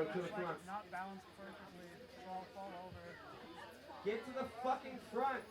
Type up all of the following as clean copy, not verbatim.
not balanced perfectly. Fall over. Get to the fucking front.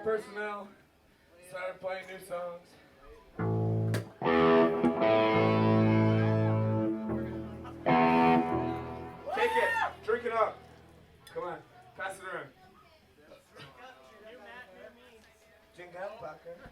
Personnel started playing new songs. Take it, drink it up. Come on, pass it around. Drink up, Bucker.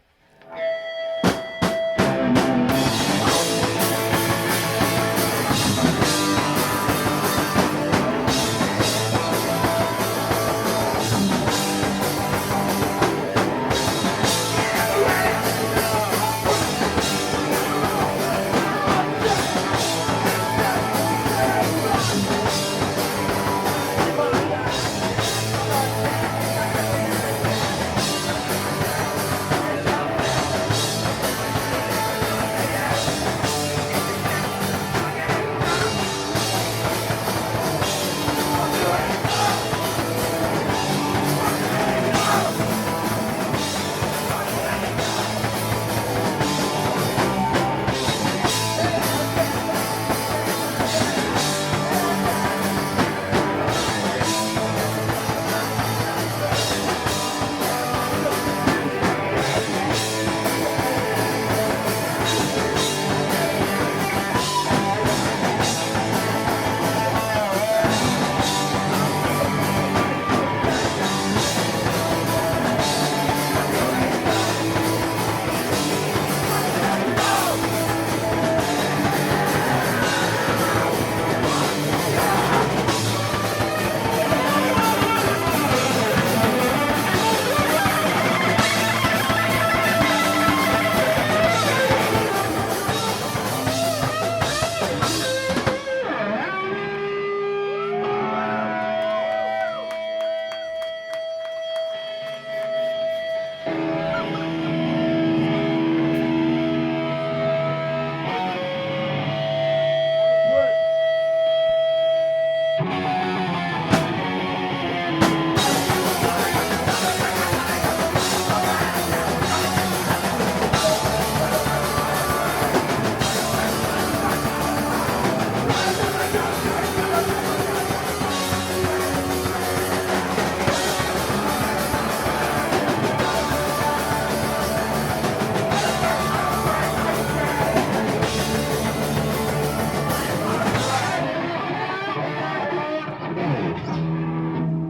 We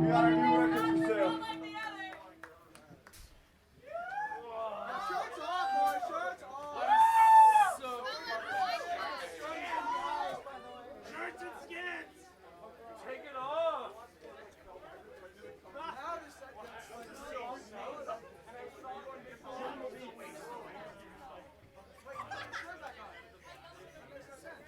got our new record for sale. Shirts off, boys. Shirts off. Shirts and skins. Take it off. Now just set that song. Wait, put the shirt back on. That makes no sense.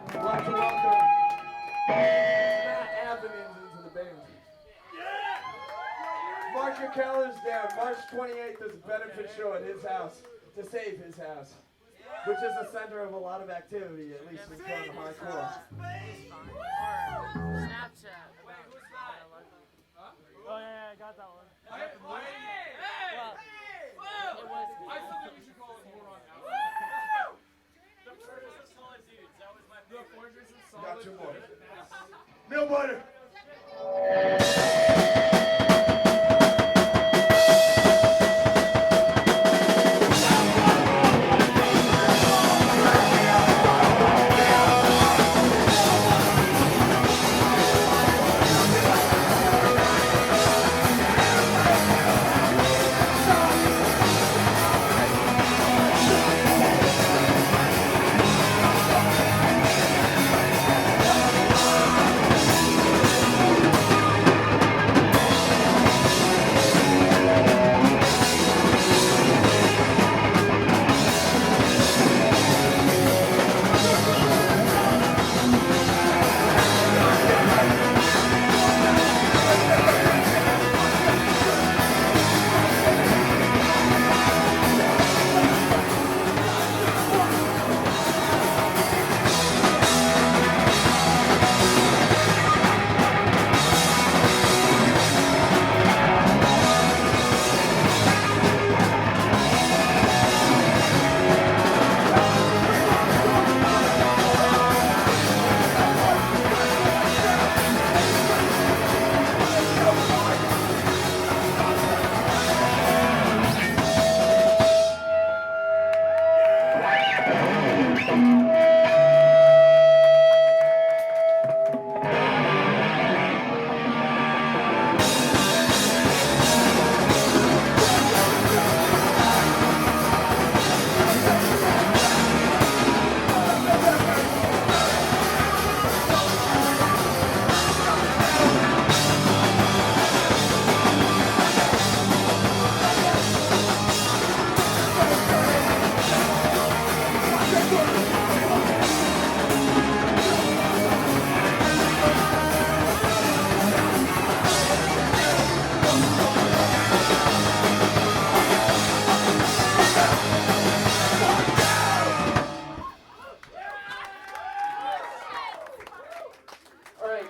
I'd like to welcome Matt Avenins into the band. Mark your calendars down. March 28th is a benefit show at his house to save his house, which is the center of a lot of activity, at least in kind of hardcore. Snapchat. Oh yeah, I got that one. Well, it was. I still think we should call it Moron House. The Fortress of Solid Dudes. That was my favorite. The Fortress of Solid Got two more. Dudes. Mill butter.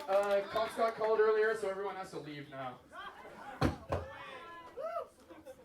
Alright, cops got called earlier, so everyone has to leave now.